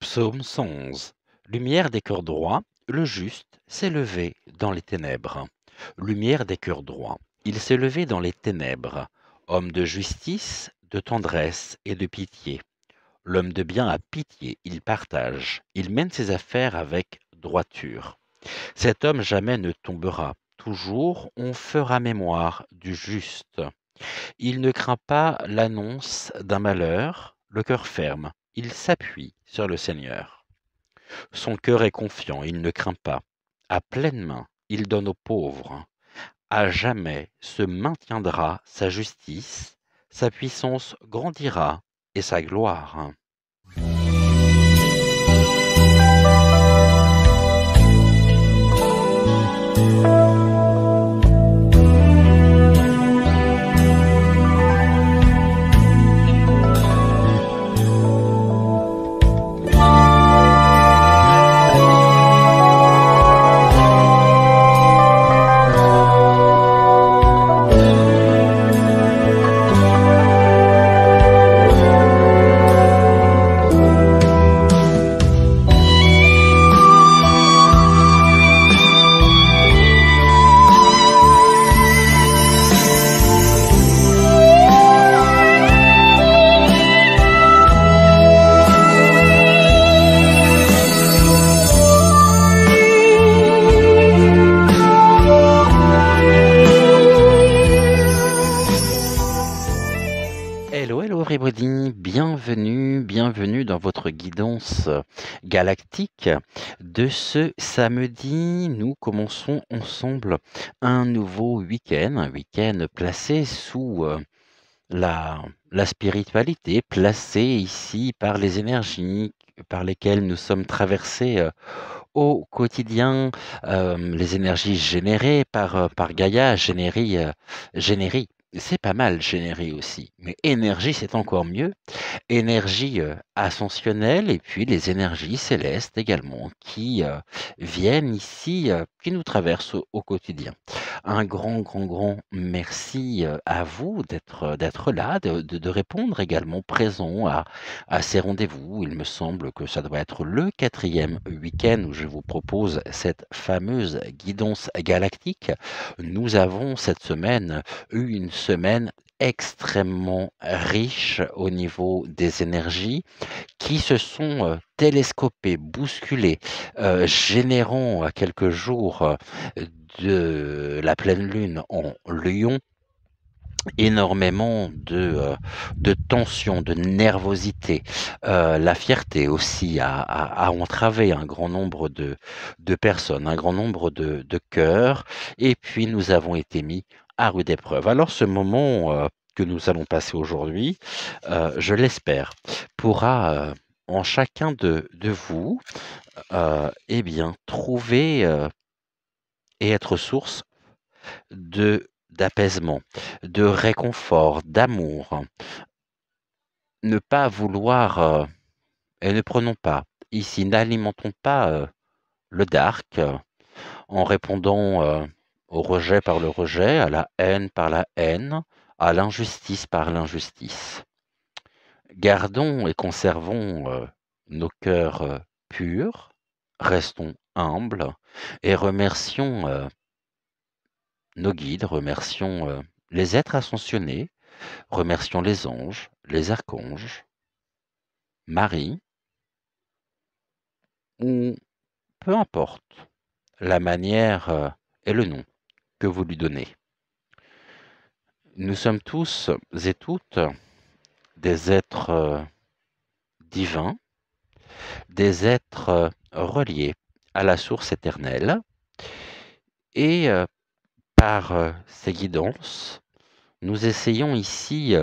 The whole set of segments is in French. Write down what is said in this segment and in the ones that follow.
Psaume 111. Lumière des cœurs droits, le juste s'est levé dans les ténèbres. Lumière des cœurs droits, il s'est levé dans les ténèbres. Homme de justice, de tendresse et de pitié. L'homme de bien a pitié, il partage, il mène ses affaires avec droiture. Cet homme jamais ne tombera, toujours on fera mémoire du juste. Il ne craint pas l'annonce d'un malheur, le cœur ferme, il s'appuie sur le Seigneur. Son cœur est confiant, il ne craint pas. À pleine main, il donne aux pauvres. À jamais se maintiendra sa justice, sa puissance grandira et sa gloire. Hello, hello everybody, bienvenue dans votre guidance galactique de ce samedi. Nous commençons ensemble un nouveau week-end, un week-end placé sous la spiritualité, placé ici par les énergies par lesquelles nous sommes traversés au quotidien, les énergies générées par Gaïa, générie. C'est pas mal générer aussi, mais énergie, c'est encore mieux. Énergie ascensionnelle et puis les énergies célestes également qui viennent ici, qui nous traversent au quotidien. Un grand merci à vous d'être là, de répondre également présent à ces rendez-vous. Il me semble que ça doit être le 4e week-end où je vous propose cette fameuse guidance galactique. Nous avons cette semaine eu une semaine extrêmement riche au niveau des énergies qui se sont télescopées, bousculées, générant à quelques jours de la pleine lune en Lion énormément de tension, de nervosité. La fierté aussi a entravé un grand nombre de personnes, un grand nombre de cœurs, et puis nous avons été mis à rude épreuve. Alors ce moment que nous allons passer aujourd'hui, je l'espère, pourra en chacun de vous eh bien, trouver et être source d'apaisement, de réconfort, d'amour. Ne pas vouloir, et ne prenons pas, ici, n'alimentons pas le dark en répondant au rejet par le rejet, à la haine par la haine, à l'injustice par l'injustice. Gardons et conservons nos cœurs purs, restons humbles et remercions nos guides, remercions les êtres ascensionnés, remercions les anges, les archanges, Marie, ou peu importe la manière et le nom que vous lui donnez. Nous sommes tous et toutes des êtres divins, des êtres reliés à la source éternelle, et par ces guidances, nous essayons ici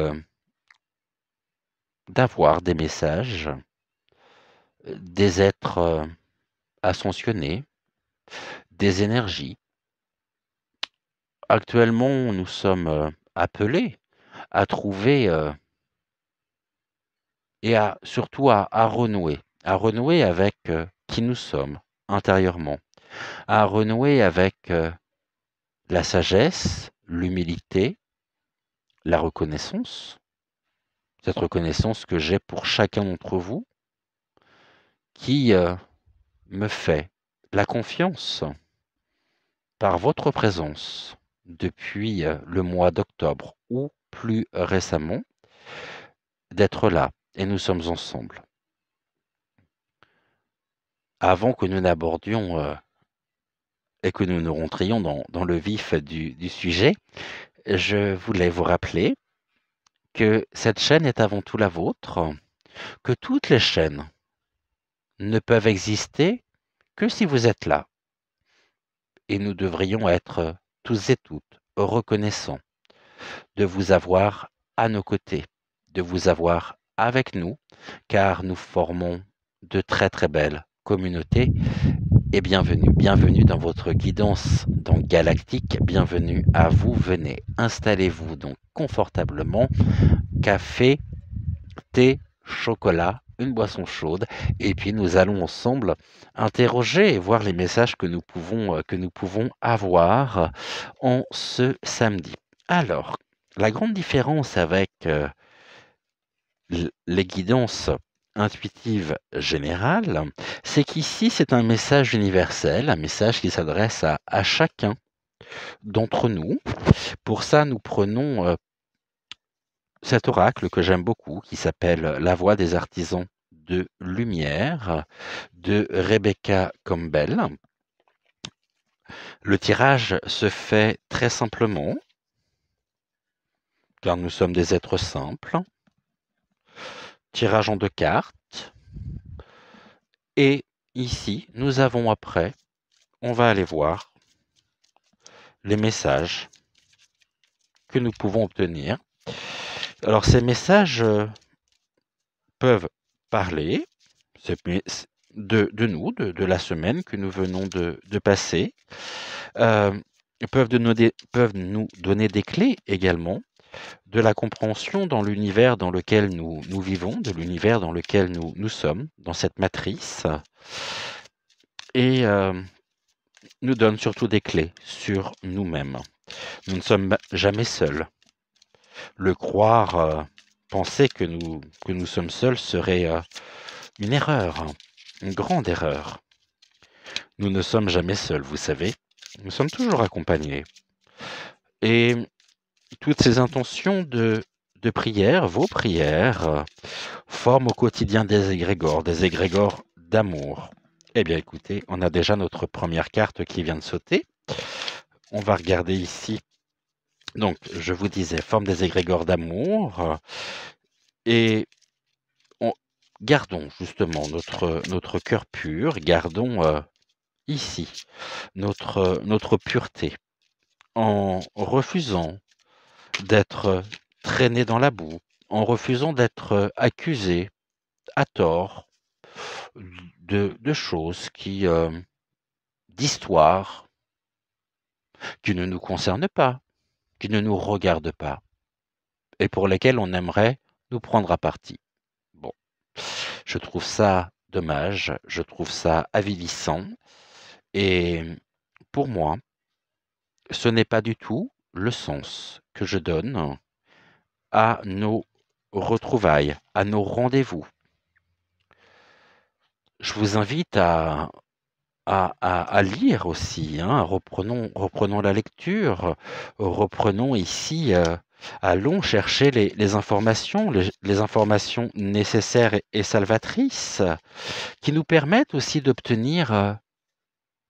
d'avoir des messages des êtres ascensionnés, des énergies. Actuellement, nous sommes appelés à trouver et surtout à renouer avec qui nous sommes intérieurement, à renouer avec la sagesse, l'humilité, la reconnaissance, cette reconnaissance que j'ai pour chacun d'entre vous, qui me fait la confiance par votre présence depuis le mois d'octobre ou plus récemment d'être là et nous sommes ensemble. Avant que nous n'abordions et que nous rentrions dans le vif du sujet, je voulais vous rappeler que cette chaîne est avant tout la vôtre, que toutes les chaînes ne peuvent exister que si vous êtes là. Et nous devrions être tous et toutes reconnaissants de vous avoir à nos côtés, de vous avoir avec nous, car nous formons de très très belles communautés. Et bienvenue, bienvenue dans votre guidance dans Galactique, bienvenue à vous, venez, installez-vous donc confortablement, café, thé, chocolat, une boisson chaude, et puis nous allons ensemble interroger et voir les messages que nous pouvons avoir en ce samedi. Alors, la grande différence avec les guidances intuitives générales, c'est qu'ici c'est un message universel, un message qui s'adresse à chacun d'entre nous. Pour ça, nous prenons cet oracle que j'aime beaucoup, qui s'appelle La Voix des artisans de lumière, de Rebecca Campbell. Le tirage se fait très simplement, car nous sommes des êtres simples. Tirage en 2 cartes. Et ici, nous avons après, on va aller voir les messages que nous pouvons obtenir. Alors, ces messages peuvent parler de nous, de la semaine que nous venons de passer, peuvent nous donner des clés également de la compréhension dans l'univers dans lequel nous vivons, de l'univers dans lequel nous sommes, dans cette matrice, et nous donne surtout des clés sur nous-mêmes. Nous ne sommes jamais seuls. Le croire, penser que nous sommes seuls serait une erreur, une grande erreur. Nous ne sommes jamais seuls, vous savez. Nous sommes toujours accompagnés. Et toutes ces intentions de prière, vos prières, forment au quotidien des égrégores d'amour. Eh bien, écoutez, on a déjà notre première carte qui vient de sauter. On va regarder ici. Donc, je vous disais, forme des égrégores d'amour. Et gardons justement notre cœur pur, gardons ici notre pureté, en refusant d'être traîné dans la boue, en refusant d'être accusé à tort de choses d'histoires qui ne nous concernent pas, qui ne nous regardent pas, et pour lesquelles on aimerait nous prendre à partie. Bon, je trouve ça dommage, je trouve ça avilissant, et pour moi, ce n'est pas du tout le sens que je donne à nos retrouvailles, à nos rendez-vous. Je vous invite à lire aussi, hein. Reprenons la lecture, reprenons ici, allons chercher les informations, les informations nécessaires et salvatrices, qui nous permettent aussi d'obtenir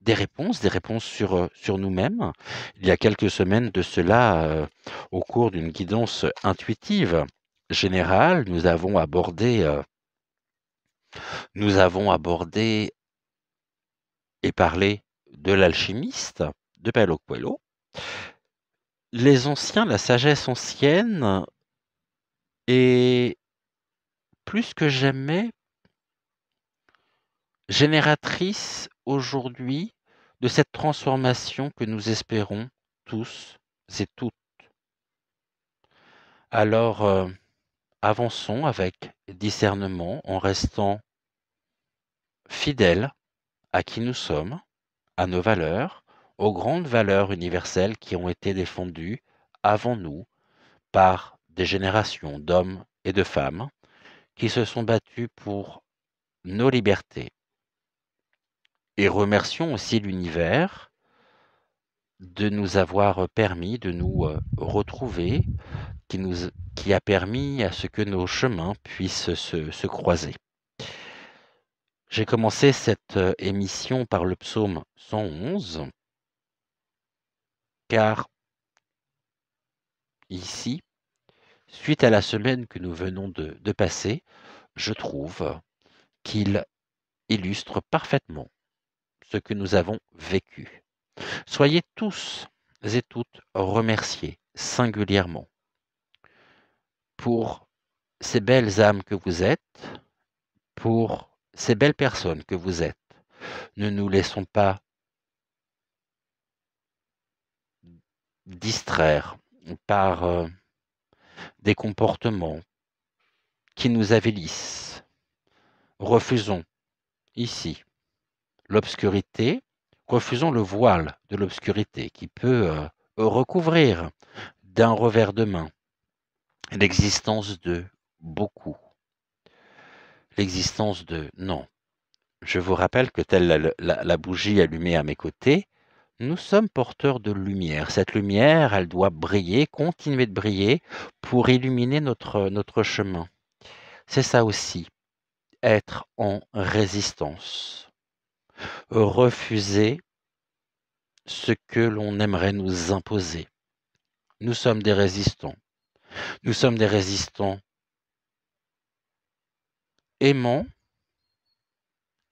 des réponses sur nous-mêmes. Il y a quelques semaines de cela, au cours d'une guidance intuitive générale, nous avons abordé et parlé de l'alchimiste, de Paulo Coelho. Les anciens, la sagesse ancienne est plus que jamais génératrice aujourd'hui de cette transformation que nous espérons tous et toutes. Alors, avançons avec discernement en restant fidèles à qui nous sommes, à nos valeurs, aux grandes valeurs universelles qui ont été défendues avant nous par des générations d'hommes et de femmes qui se sont battus pour nos libertés, Et remercions aussi l'univers de nous avoir permis de nous retrouver, qui a permis à ce que nos chemins puissent se croiser. J'ai commencé cette émission par le psaume 111, car ici, suite à la semaine que nous venons de passer, je trouve qu'il illustre parfaitement ce que nous avons vécu. Soyez tous et toutes remerciés singulièrement pour ces belles âmes que vous êtes, pour ces belles personnes que vous êtes. Ne nous laissons pas distraire par des comportements qui nous avilissent. Refusons ici l'obscurité, refusons le voile de l'obscurité qui peut recouvrir d'un revers de main l'existence de beaucoup. L'existence de non. Je vous rappelle que telle la bougie allumée à mes côtés, nous sommes porteurs de lumière. Cette lumière, elle doit briller, continuer de briller pour illuminer notre chemin. C'est ça aussi, être en résistance. Refuser ce que l'on aimerait nous imposer. Nous sommes des résistants. Nous sommes des résistants aimants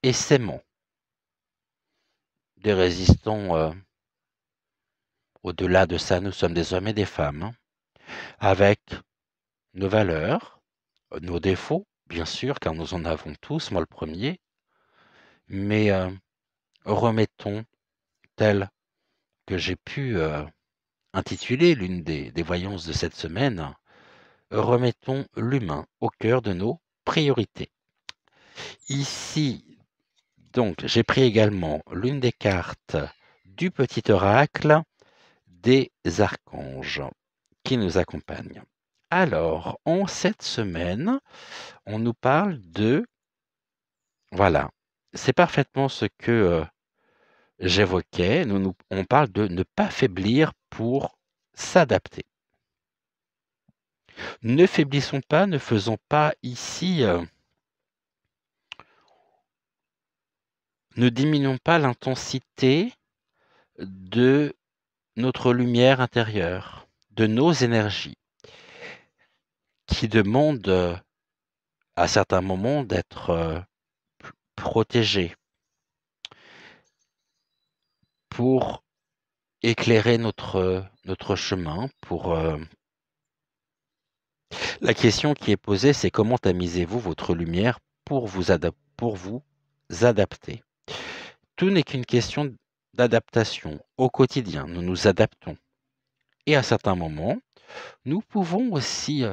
et s'aimant. Des résistants, au-delà de ça, nous sommes des hommes et des femmes, avec nos valeurs, nos défauts, bien sûr, car nous en avons tous, moi le premier, mais remettons, tel que j'ai pu intituler l'une des voyances de cette semaine, remettons l'humain au cœur de nos priorités. Ici, donc, j'ai pris également l'une des cartes du petit oracle des archanges qui nous accompagnent. Alors, en cette semaine, on nous parle de... Voilà, c'est parfaitement ce que j'évoquais. On parle de ne pas faiblir pour s'adapter. Ne faiblissons pas, ne faisons pas ici... ne diminuons pas l'intensité de notre lumière intérieure, de nos énergies, qui demandent à certains moments d'être protégées pour éclairer notre chemin. La question qui est posée, c'est comment tamisez-vous votre lumière pour vous adapter. Tout n'est qu'une question d'adaptation au quotidien. Nous nous adaptons. Et à certains moments, nous pouvons aussi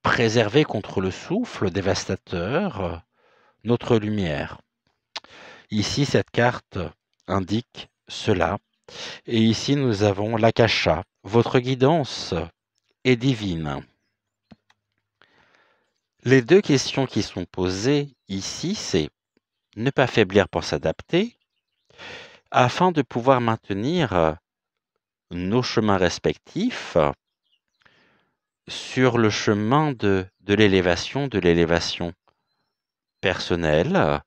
préserver contre le souffle dévastateur notre lumière. Ici, cette carte indique cela. Et ici, nous avons l'Akasha. Votre guidance est divine. Les deux questions qui sont posées ici, c'est ne pas faiblir pour s'adapter, afin de pouvoir maintenir nos chemins respectifs sur le chemin de l'élévation personnelle,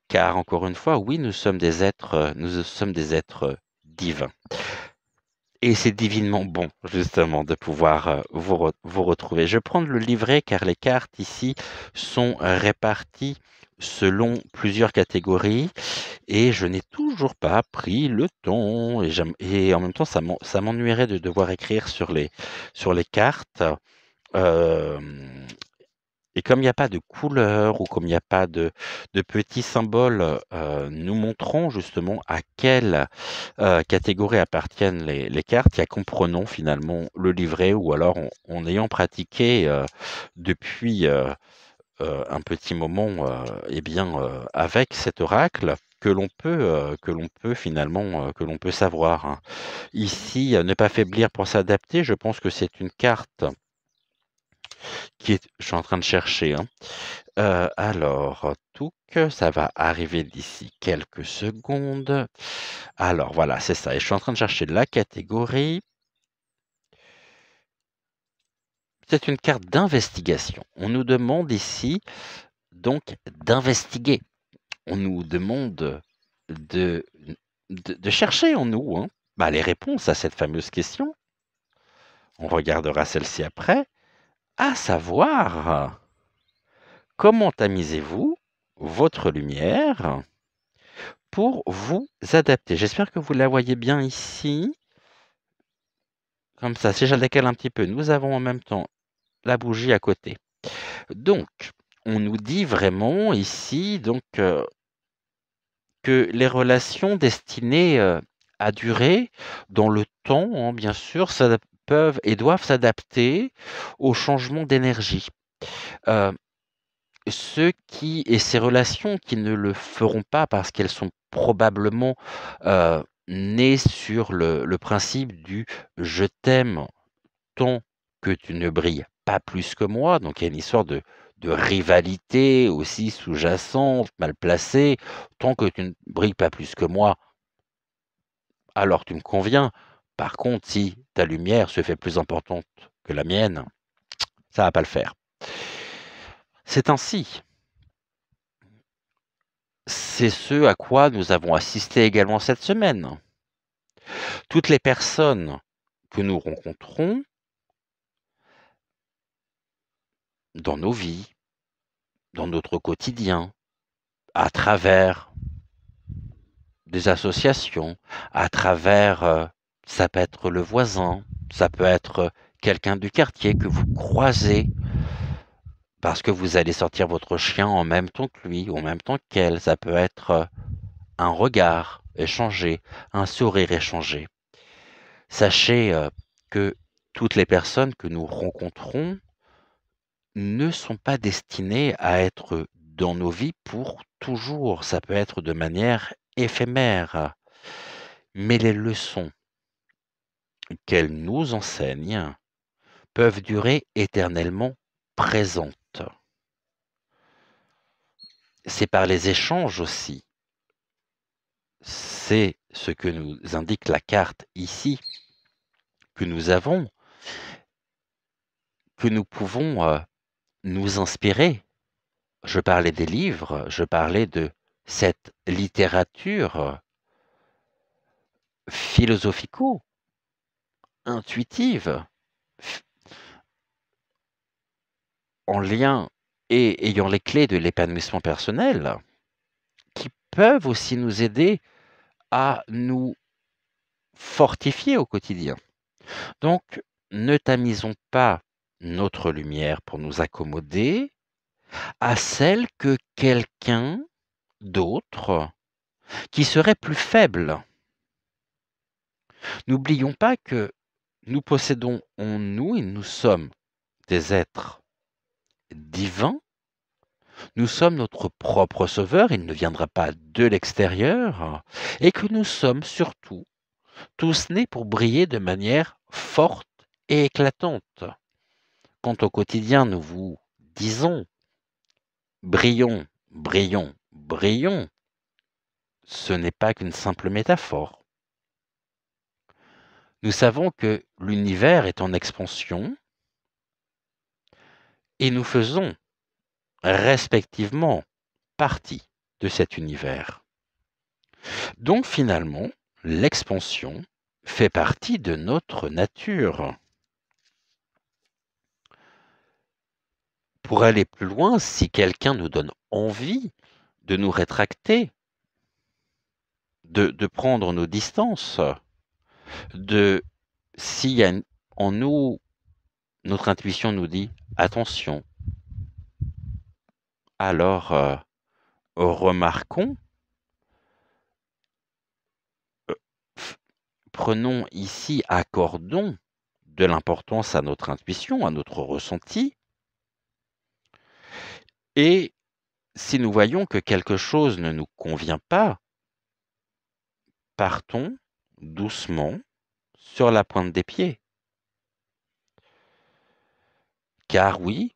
car encore une fois, oui, nous sommes des êtres divins. Et c'est divinement bon, justement, de pouvoir vous retrouver. Je vais prendre le livret, car les cartes ici sont réparties selon plusieurs catégories, et je n'ai toujours pas pris le temps, et en même temps, ça m'ennuierait de devoir écrire sur les cartes. Et comme il n'y a pas de couleur ou comme il n'y a pas de petits symboles, nous montrons justement à quelle catégorie appartiennent les cartes, et comprenons finalement le livret, ou alors en ayant pratiqué depuis un petit moment avec cet oracle, que l'on peut finalement savoir, hein. Ici, ne pas faiblir pour s'adapter, je pense que c'est une carte Je suis en train de chercher, hein. Alors, touc, ça va arriver d'ici quelques secondes. Alors voilà, c'est ça et je suis en train de chercher la catégorie. C'est une carte d'investigation. On nous demande ici, donc, d'investiguer. On nous demande de chercher en nous, hein, les réponses à cette fameuse question. On regardera celle-ci après. À savoir, comment tamisez-vous votre lumière pour vous adapter? J'espère que vous la voyez bien ici. Comme ça, si je la décale un petit peu, nous avons en même temps la bougie à côté. Donc, on nous dit vraiment ici que les relations destinées, à durer dans le temps, hein, bien sûr, peuvent et doivent s'adapter aux changements d'énergie. Heu, ces relations qui ne le feront pas parce qu'elles sont probablement, nées sur le principe du «je t'aime tant que tu ne brilles pas plus que moi», donc il y a une histoire de rivalité aussi sous-jacente, mal placée. «Tant que tu ne brilles pas plus que moi, alors tu me conviens. Par contre, si ta lumière se fait plus importante que la mienne, ça va pas le faire». C'est ainsi. C'est ce à quoi nous avons assisté également cette semaine. Toutes les personnes que nous rencontrons dans nos vies, dans notre quotidien, à travers des associations, à travers, ça peut être le voisin, ça peut être quelqu'un du quartier que vous croisez parce que vous allez sortir votre chien en même temps que lui ou en même temps qu'elle. Ça peut être, un regard échangé, un sourire échangé. Sachez, que toutes les personnes que nous rencontrons ne sont pas destinées à être dans nos vies pour toujours. Ça peut être de manière éphémère. Mais les leçons qu'elles nous enseignent peuvent durer éternellement présentes. C'est par les échanges aussi. C'est ce que nous indique la carte ici, que nous avons, que nous pouvons nous inspirer. Je parlais des livres, je parlais de cette littérature philosophico-intuitive, en lien et ayant les clés de l'épanouissement personnel, qui peuvent aussi nous aider à nous fortifier au quotidien. Donc, ne tamisons pas notre lumière pour nous accommoder à celle que quelqu'un d'autre qui serait plus faible. N'oublions pas que nous possédons en nous et nous sommes des êtres divins. Nous sommes notre propre sauveur, il ne viendra pas de l'extérieur, et que nous sommes surtout tous nés pour briller de manière forte et éclatante. Quand au quotidien nous vous disons brillons, brillons, brillons, ce n'est pas qu'une simple métaphore. Nous savons que l'univers est en expansion et nous faisons respectivement partie de cet univers. Donc finalement, l'expansion fait partie de notre nature. Pour aller plus loin, si quelqu'un nous donne envie de nous rétracter, de prendre nos distances, s'il y a en nous, notre intuition nous dit attention, alors remarquons, prenons ici, accordons de l'importance à notre intuition, à notre ressenti, et si nous voyons que quelque chose ne nous convient pas, partons doucement sur la pointe des pieds. Car oui,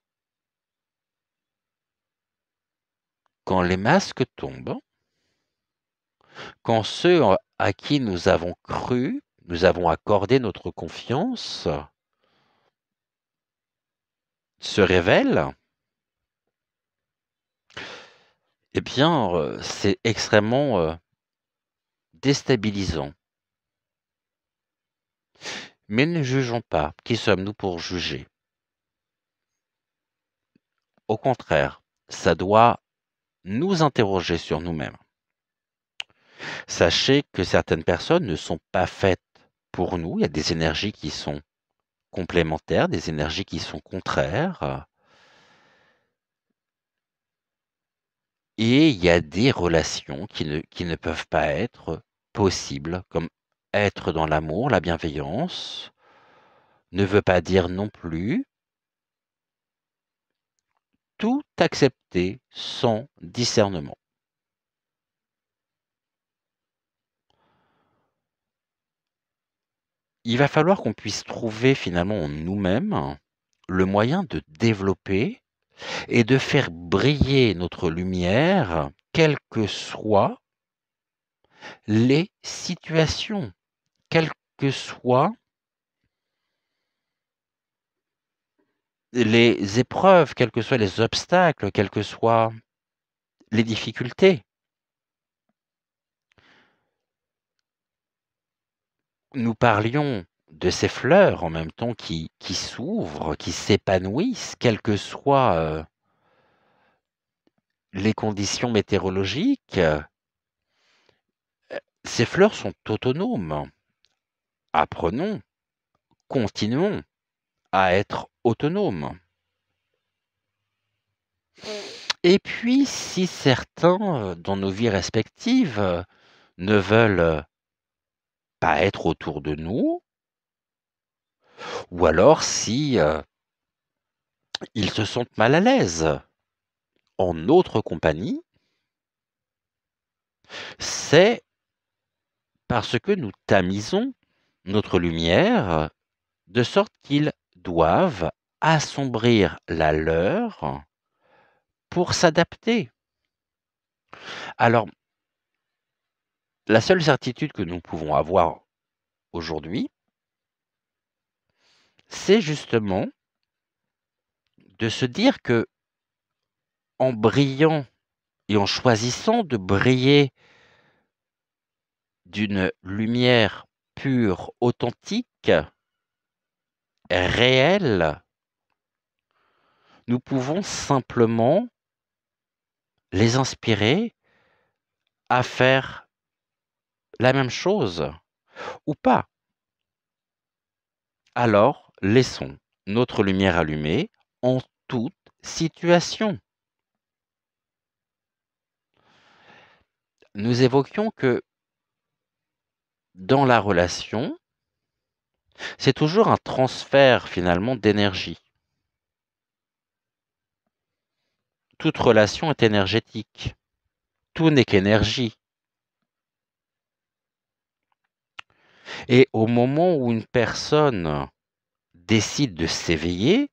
quand les masques tombent, quand ceux à qui nous avons cru, nous avons accordé notre confiance, se révèlent, eh bien, c'est extrêmement déstabilisant. Mais ne jugeons pas. Qui sommes-nous pour juger? Au contraire, ça doit nous interroger sur nous-mêmes. Sachez que certaines personnes ne sont pas faites pour nous. Il y a des énergies qui sont complémentaires, des énergies qui sont contraires. Et il y a des relations qui ne peuvent pas être possibles, comme être dans l'amour, la bienveillance, ne veut pas dire non plus tout accepter sans discernement. Il va falloir qu'on puisse trouver finalement en nous-mêmes le moyen de développer et de faire briller notre lumière, quelles que soient les situations, quelles que soient les épreuves, quels que soient les obstacles, quelles que soient les difficultés. Nous parlions de ces fleurs en même temps qui s'ouvrent, qui s'épanouissent, quelles que soient les conditions météorologiques. Ces fleurs sont autonomes. Apprenons, continuons à être autonomes. Et puis, si certains, dans nos vies respectives, ne veulent pas être autour de nous, ou alors si ils se sentent mal à l'aise en notre compagnie, c'est parce que nous tamisons notre lumière de sorte qu'ils doivent assombrir la leur pour s'adapter. Alors, la seule certitude que nous pouvons avoir aujourd'hui, c'est justement de se dire que en brillant et en choisissant de briller d'une lumière pure, authentique, réelle, nous pouvons simplement les inspirer à faire la même chose ou pas. Alors, laissons notre lumière allumée en toute situation. Nous évoquions que dans la relation, c'est toujours un transfert finalement d'énergie. Toute relation est énergétique. Tout n'est qu'énergie. Et au moment où une personne décide de s'éveiller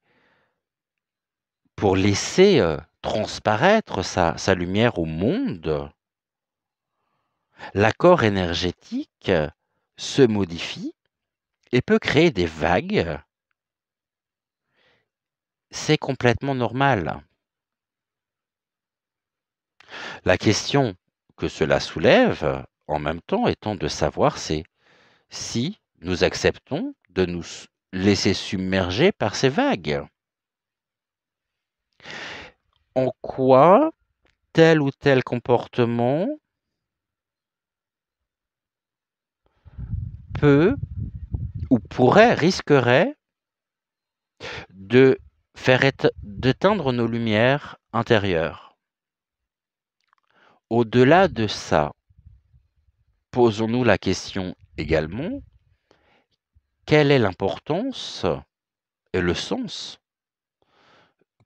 pour laisser transparaître sa lumière au monde, l'accord énergétique se modifie et peut créer des vagues. C'est complètement normal. La question que cela soulève, en même temps, étant de savoir c'est si nous acceptons de nous laisser submerger par ces vagues. En quoi tel ou tel comportement peut ou pourrait, risquerait de d'éteindre nos lumières intérieures. Au-delà de ça, posons-nous la question également, quelle est l'importance et le sens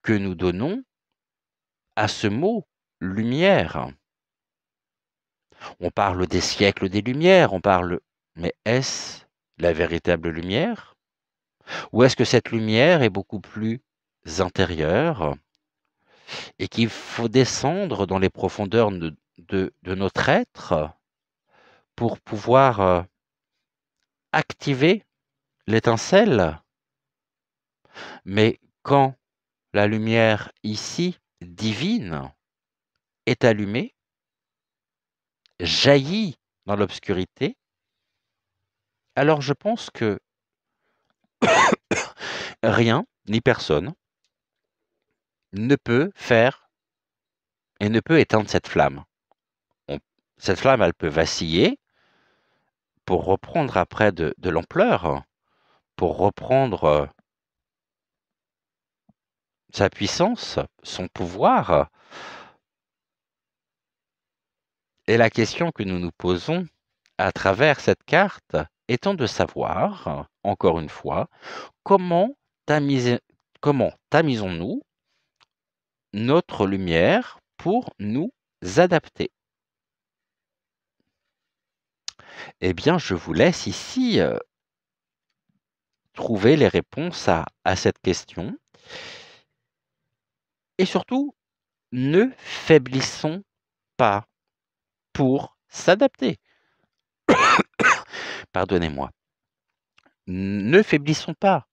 que nous donnons à ce mot lumière? On parle des siècles des lumières, mais est-ce la véritable lumière? Ou est-ce que cette lumière est beaucoup plus intérieures et qu'il faut descendre dans les profondeurs de notre être pour pouvoir activer l'étincelle. Mais quand la lumière ici, divine, est allumée, jaillit dans l'obscurité, alors je pense que rien ni personne ne peut faire et ne peut éteindre cette flamme. Cette flamme, elle peut vaciller pour reprendre après de l'ampleur, pour reprendre sa puissance, son pouvoir. Et la question que nous nous posons à travers cette carte étant de savoir, encore une fois, comment tamisons-nous notre lumière pour nous adapter? Eh bien, je vous laisse ici trouver les réponses à cette question. Et surtout, ne faiblissons pas pour s'adapter. Pardonnez-moi. Ne faiblissons pas.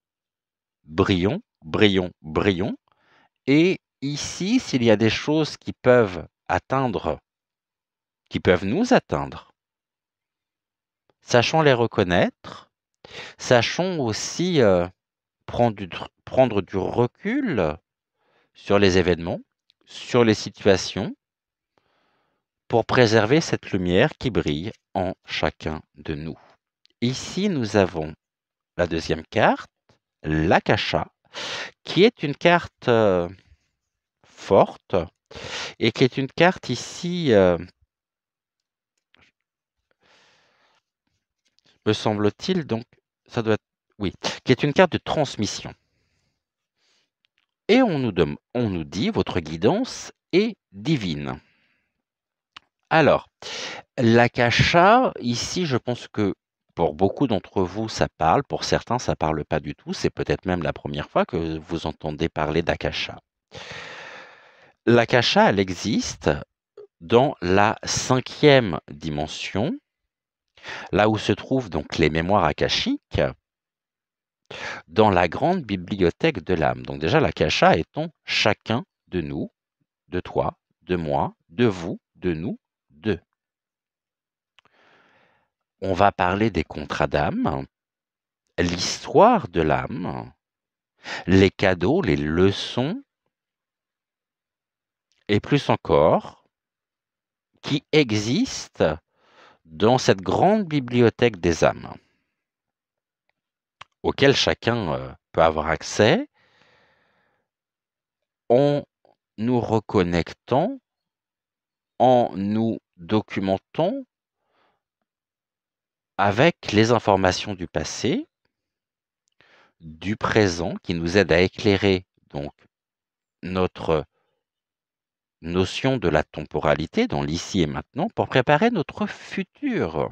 Brillons, brillons, brillons. Et ici, s'il y a des choses qui peuvent nous atteindre, sachons les reconnaître, sachons aussi prendre du recul sur les événements, sur les situations, pour préserver cette lumière qui brille en chacun de nous. Ici, nous avons la deuxième carte, l'Akasha, qui est une carte forte et qui est une carte ici, me semble-t-il, donc ça doit être, oui, qui est une carte de transmission. Et on nous dit, votre guidance est divine. Alors, l'Akasha, ici, je pense que pour beaucoup d'entre vous, ça parle. Pour certains, ça ne parle pas du tout. C'est peut-être même la première fois que vous entendez parler d'Akasha. L'Akasha, elle existe dans la 5e dimension, là où se trouvent donc les mémoires akashiques, dans la grande bibliothèque de l'âme. Donc déjà, l'Akasha étant chacun de nous, de toi, de moi, de vous, de nous, d'eux. On va parler des contrats d'âme, l'histoire de l'âme, les cadeaux, les leçons, et plus encore, qui existent dans cette grande bibliothèque des âmes, auquel chacun peut avoir accès en nous reconnectant, en nous documentant avec les informations du passé, du présent, qui nous aident à éclairer donc notre notion de la temporalité dans l'ici et maintenant pour préparer notre futur.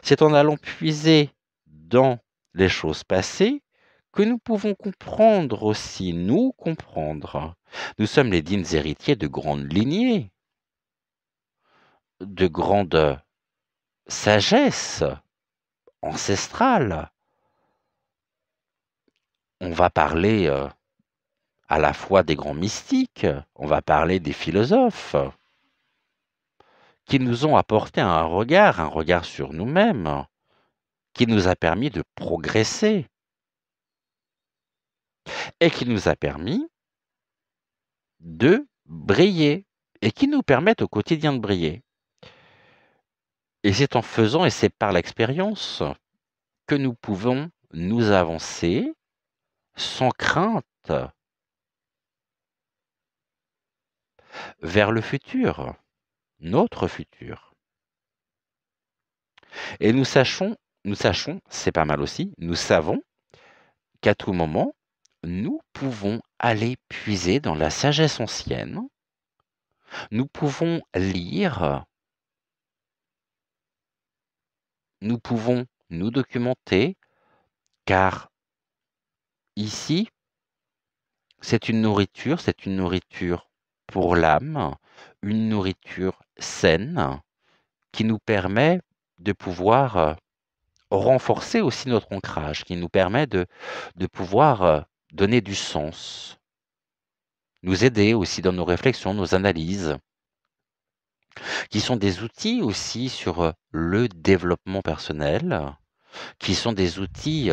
C'est en allant puiser dans les choses passées que nous pouvons comprendre aussi, nous comprendre. Nous sommes les dignes héritiers de grandes lignées, de grande sagesse ancestrale. On va parler à la fois des grands mystiques, on va parler des philosophes, qui nous ont apporté un regard sur nous-mêmes, qui nous a permis de progresser et qui nous a permis de briller et qui nous permettent au quotidien de briller. Et c'est en faisant et c'est par l'expérience que nous pouvons nous avancer sans crainte vers le futur, notre futur. Et nous sachons, c'est pas mal aussi, nous savons qu'à tout moment, nous pouvons aller puiser dans la sagesse ancienne, nous pouvons lire, nous pouvons nous documenter, car ici, c'est une nourriture pour l'âme, une nourriture saine qui nous permet de pouvoir renforcer aussi notre ancrage, qui nous permet de pouvoir donner du sens, nous aider aussi dans nos réflexions, nos analyses, qui sont des outils aussi sur le développement personnel, qui sont des outils,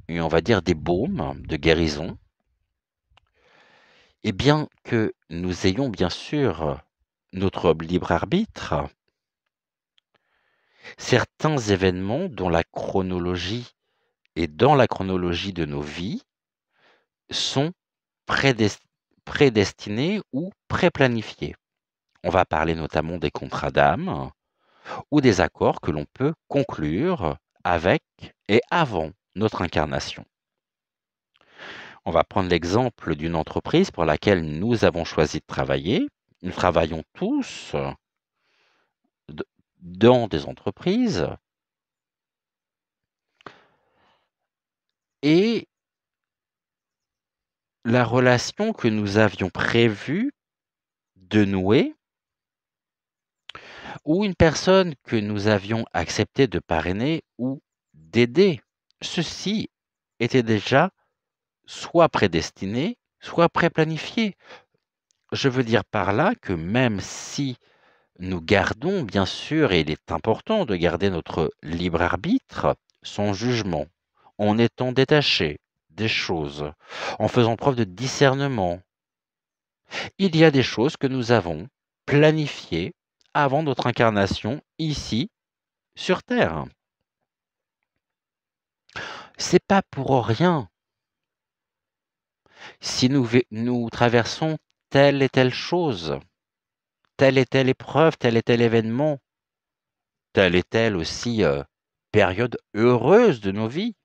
on va dire des baumes de guérison. Et bien que nous ayons bien sûr notre libre arbitre, certains événements dont la chronologie et dans la chronologie de nos vies sont prédestinés ou préplanifiés. On va parler notamment des contrats d'âme ou des accords que l'on peut conclure avec et avant notre incarnation. On va prendre l'exemple d'une entreprise pour laquelle nous avons choisi de travailler. Nous travaillons tous dans des entreprises et la relation que nous avions prévu de nouer ou une personne que nous avions accepté de parrainer ou d'aider, ceci était déjà soit prédestiné, soit préplanifié. Je veux dire par là que même si nous gardons, bien sûr, et il est important de garder notre libre arbitre, sans jugement, en étant détaché des choses, en faisant preuve de discernement, il y a des choses que nous avons planifiées avant notre incarnation ici sur Terre. C'est pas pour rien. Si nous traversons telle et telle chose, telle et telle épreuve, tel et tel événement, telle et telle aussi période heureuse de nos vies.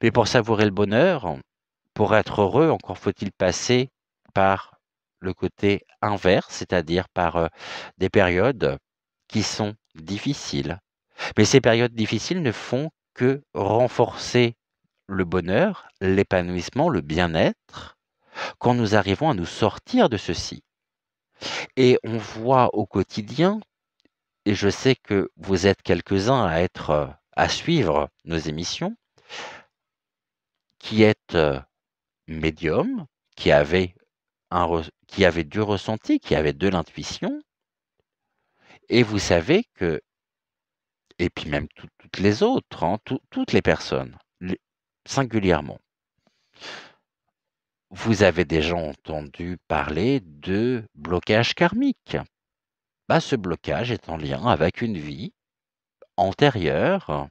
Mais pour savourer le bonheur, pour être heureux, encore faut-il passer par le côté inverse, c'est-à-dire par des périodes qui sont difficiles. Mais ces périodes difficiles ne font que renforcer le bonheur, l'épanouissement, le bien-être, quand nous arrivons à nous sortir de ceci. Et on voit au quotidien, et je sais que vous êtes quelques-uns à suivre nos émissions, qui êtes médium, qui avez du ressenti, qui avez de l'intuition, et vous savez que, et puis même toutes les autres, hein, toutes les personnes, singulièrement, vous avez déjà entendu parler de blocage karmique. Ce blocage est en lien avec une vie antérieure,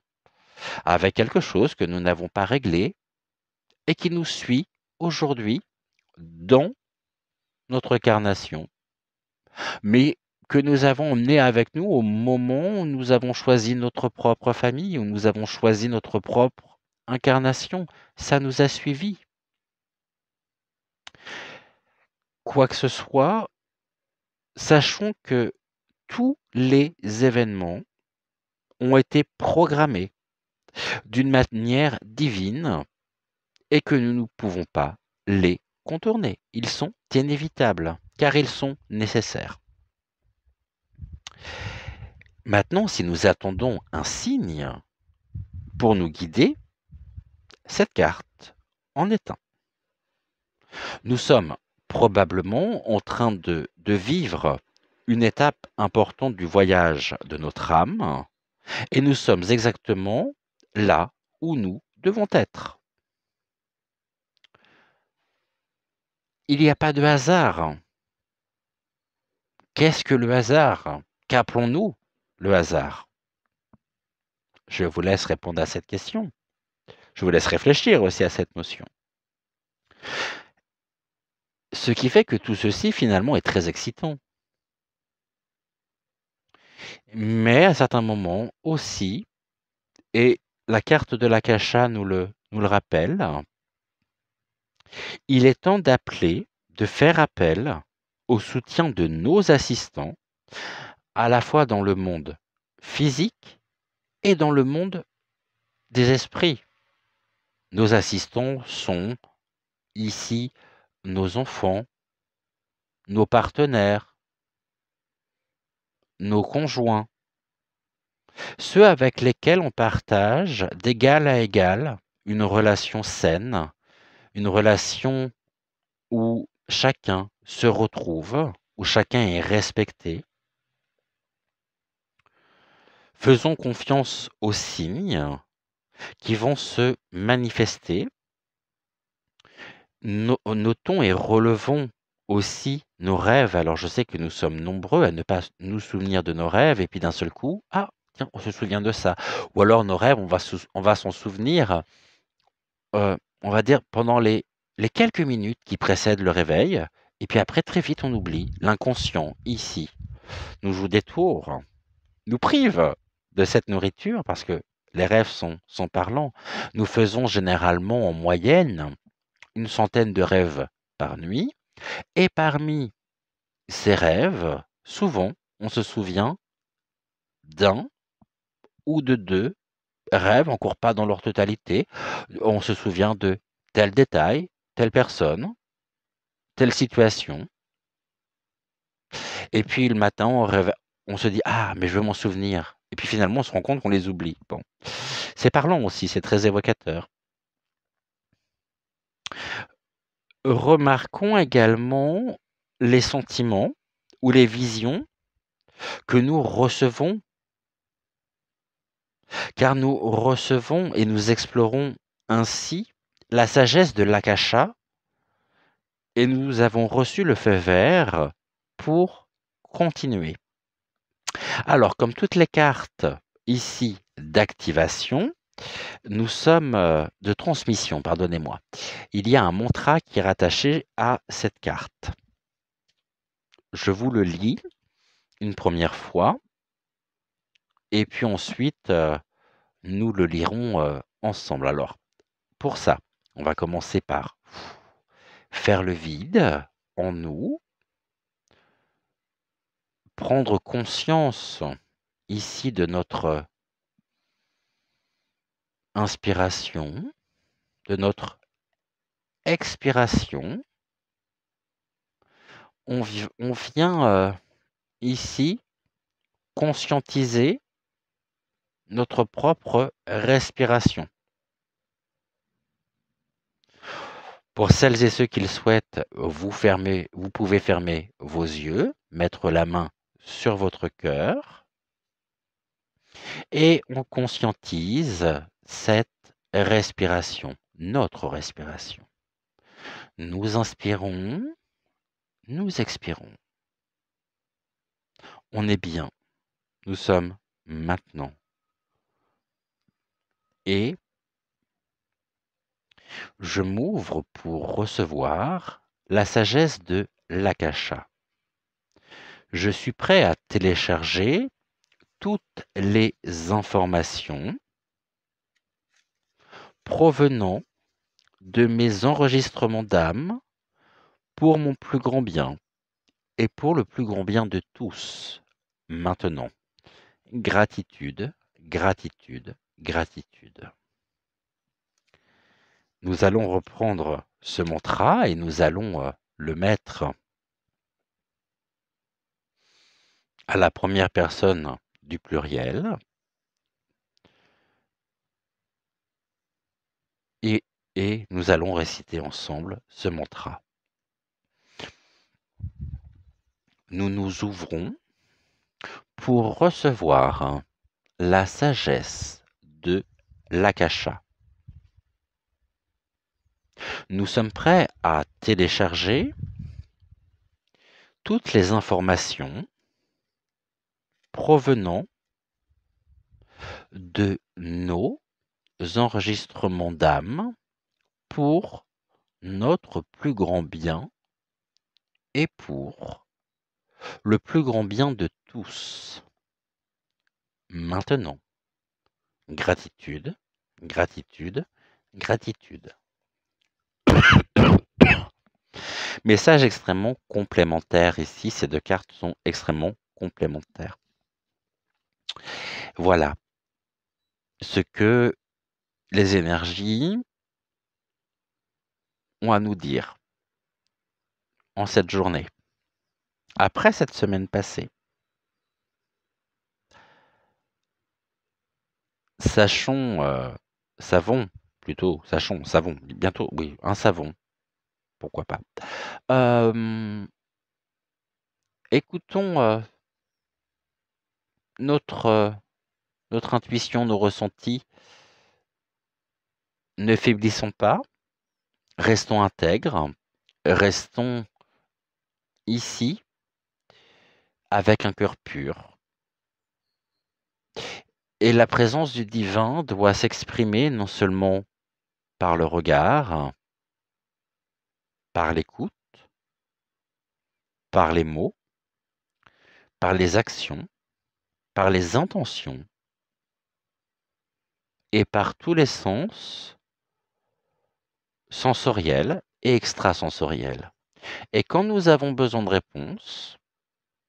avec quelque chose que nous n'avons pas réglé et qui nous suit aujourd'hui dans notre incarnation, mais que nous avons emmené avec nous au moment où nous avons choisi notre propre famille, où nous avons choisi notre propre incarnation. Ça nous a suivis. Quoi que ce soit, sachons que tous les événements ont été programmés d'une manière divine et que nous ne pouvons pas les contourner. Ils sont inévitables, car ils sont nécessaires. Maintenant, si nous attendons un signe pour nous guider, cette carte en est un. Nous sommes probablement en train de vivre une étape importante du voyage de notre âme et nous sommes exactement là où nous devons être. Il n'y a pas de hasard. Qu'est-ce que le hasard? Qu'appelons-nous le hasard? Je vous laisse répondre à cette question. Je vous laisse réfléchir aussi à cette notion. Ce qui fait que tout ceci, finalement, est très excitant. Mais à certains moments aussi, et la carte de l'Akasha nous le rappelle, il est temps d'appeler, de faire appel au soutien de nos assistants, à la fois dans le monde physique et dans le monde des esprits. Nos assistants sont ici nos enfants, nos partenaires, nos conjoints, ceux avec lesquels on partage d'égal à égal une relation saine, une relation où chacun se retrouve, où chacun est respecté. Faisons confiance aux signes qui vont se manifester. Notons et relevons aussi nos rêves. Alors je sais que nous sommes nombreux à ne pas nous souvenir de nos rêves et puis d'un seul coup, ah tiens, on se souvient de ça. Ou alors nos rêves, on va s'en souvenir, on va dire pendant les quelques minutes qui précèdent le réveil et puis après très vite on oublie. L'inconscient, ici, nous joue des tours, nous prive de cette nourriture parce que les rêves sont parlants. Nous faisons généralement en moyenne une centaine de rêves par nuit et parmi ces rêves, souvent, on se souvient d'un ou de 2 rêves, encore pas dans leur totalité. On se souvient de tel détail, telle personne, telle situation et puis le matin, on se dit: «Ah, mais je veux m'en souvenir» et puis finalement, on se rend compte qu'on les oublie. Bon, c'est parlant aussi, c'est très évocateur. Remarquons également les sentiments ou les visions que nous recevons, car nous recevons et nous explorons ainsi la sagesse de l'Akasha et nous avons reçu le feu vert pour continuer. Alors, comme toutes les cartes ici d'activation, nous sommes de transmission, pardonnez-moi. Il y a un mantra qui est rattaché à cette carte. Je vous le lis une première fois et puis ensuite nous le lirons ensemble. Alors, pour ça, on va commencer par faire le vide en nous, prendre conscience ici de notre inspiration, de notre expiration. On vient ici conscientiser notre propre respiration. Pour celles et ceux qui le souhaitent, vous pouvez fermer vos yeux, mettre la main sur votre cœur et on conscientise cette respiration, notre respiration. Nous inspirons, nous expirons. On est bien, nous sommes maintenant. Et je m'ouvre pour recevoir la sagesse de l'Akasha. Je suis prêt à télécharger toutes les informations provenant de mes enregistrements d'âme pour mon plus grand bien et pour le plus grand bien de tous. Maintenant, gratitude, gratitude, gratitude. Nous allons reprendre ce mantra et nous allons le mettre à la première personne du pluriel et nous allons réciter ensemble ce mantra. Nous nous ouvrons pour recevoir la sagesse de l'Akasha. Nous sommes prêts à télécharger toutes les informations provenant de nos enregistrements d'âme pour notre plus grand bien et pour le plus grand bien de tous. Maintenant, gratitude, gratitude, gratitude. Message extrêmement complémentaire ici, ces deux cartes sont extrêmement complémentaires. Voilà ce que les énergies ont à nous dire en cette journée, après cette semaine passée? Sachons, savons plutôt, sachons, savons, bientôt, oui, un savon, pourquoi pas. Écoutons notre, notre intuition, nos ressentis. Ne faiblissons pas, restons intègres, restons ici avec un cœur pur. Et la présence du divin doit s'exprimer non seulement par le regard, par l'écoute, par les mots, par les actions, par les intentions et par tous les sens sensoriels et extrasensoriels. Et quand nous avons besoin de réponses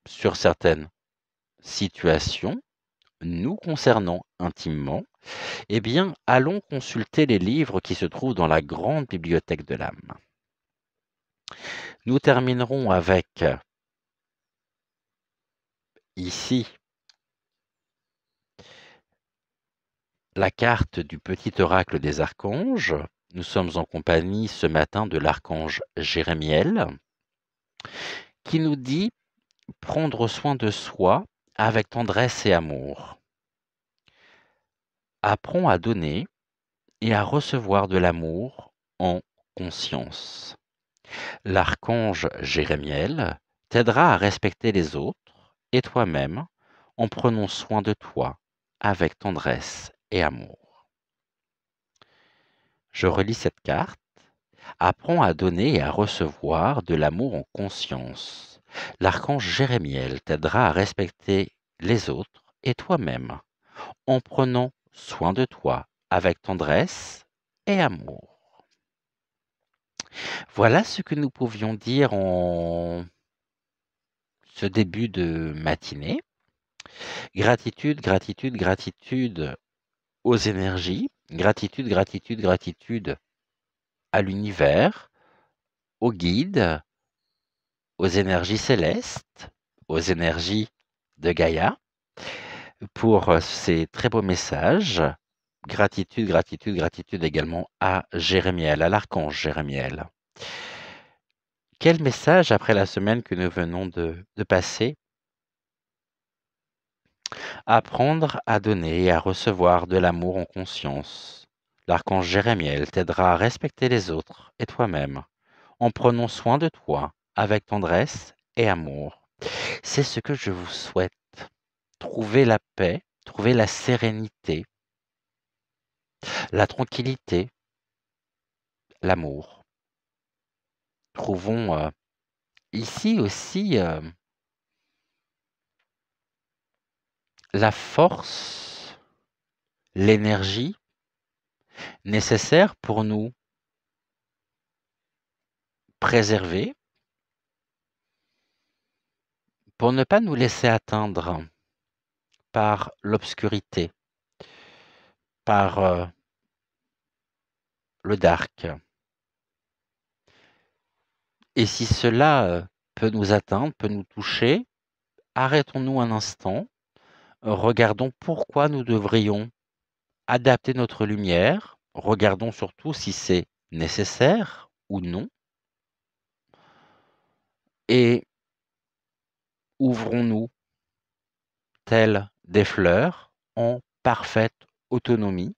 sur certaines situations nous concernant intimement, eh bien, allons consulter les livres qui se trouvent dans la grande bibliothèque de l'âme. Nous terminerons avec, ici, la carte du petit oracle des archanges. Nous sommes en compagnie ce matin de l'archange Jérémiel, qui nous dit prendre soin de soi avec tendresse et amour. Apprends à donner et à recevoir de l'amour en conscience. L'archange Jérémiel t'aidera à respecter les autres et toi-même en prenant soin de toi avec tendresse et amour. Je relis cette carte. Apprends à donner et à recevoir de l'amour en conscience. L'archange Jérémiel t'aidera à respecter les autres et toi-même en prenant soin de toi avec tendresse et amour. Voilà ce que nous pouvions dire en ce début de matinée. Gratitude, gratitude, gratitude aux énergies, gratitude, gratitude, gratitude à l'univers, aux guides, aux énergies célestes, aux énergies de Gaïa, pour ces très beaux messages. Gratitude, gratitude, gratitude également à Jérémiel, à l'archange Jérémiel. Quel message après la semaine que nous venons de passer? Apprendre à donner et à recevoir de l'amour en conscience. L'archange Jérémiel t'aidera à respecter les autres et toi-même en prenant soin de toi avec tendresse et amour. C'est ce que je vous souhaite. Trouver la paix, trouver la sérénité, la tranquillité, l'amour. Trouvons ici aussi la force, l'énergie nécessaire pour nous préserver, pour ne pas nous laisser atteindre par l'obscurité, par le dark. Et si cela peut nous atteindre, peut nous toucher, arrêtons-nous un instant, regardons pourquoi nous devrions adapter notre lumière, regardons surtout si c'est nécessaire ou non, et ouvrons-nous, telles des fleurs, en parfaite autonomie,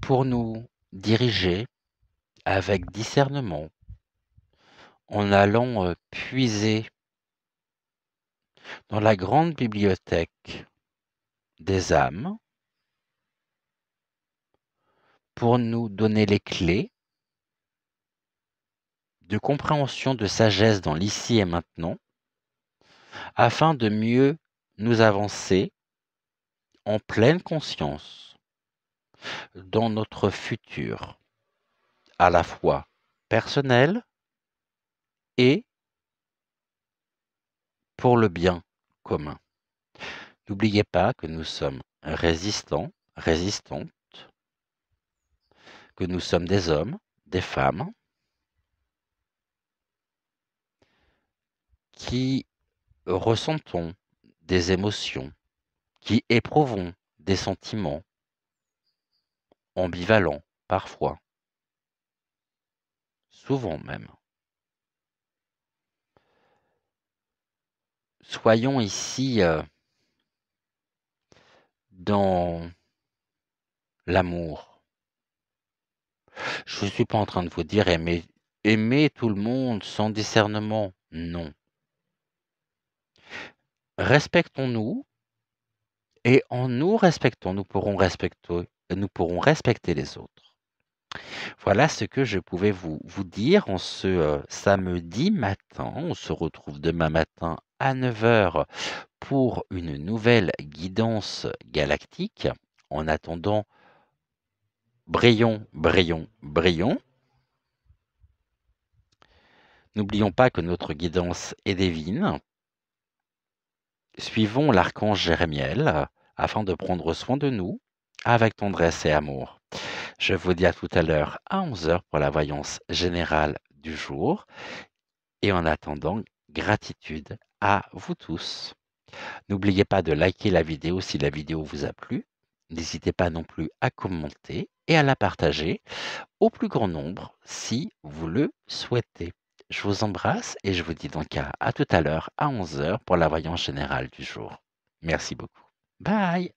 pour nous diriger avec discernement, en allant puiser dans la grande bibliothèque des âmes, pour nous donner les clés de compréhension, de sagesse dans l'ici et maintenant, afin de mieux nous avancer en pleine conscience dans notre futur, à la fois personnel et pour le bien commun. N'oubliez pas que nous sommes résistants, résistantes, que nous sommes des hommes, des femmes, qui ressentons des émotions, qui éprouvons des sentiments ambivalents parfois, souvent même. Soyons ici dans l'amour. Je ne suis pas en train de vous dire aimer tout le monde sans discernement. Non. Respectons-nous et en nous respectant, nous pourrons respecter les autres. Voilà ce que je pouvais vous dire en ce samedi matin. On se retrouve demain matin à 9 heures pour une nouvelle guidance galactique. En attendant, brillons, brillons, brillons. N'oublions pas que notre guidance est divine. Suivons l'archange Jérémiel afin de prendre soin de nous avec tendresse et amour. Je vous dis à tout à l'heure à 11 heures pour la voyance générale du jour. Et en attendant, gratitude à vous tous. N'oubliez pas de liker la vidéo si la vidéo vous a plu. N'hésitez pas non plus à commenter et à la partager au plus grand nombre si vous le souhaitez. Je vous embrasse et je vous dis donc à tout à l'heure à 11 heures pour la voyance générale du jour. Merci beaucoup. Bye.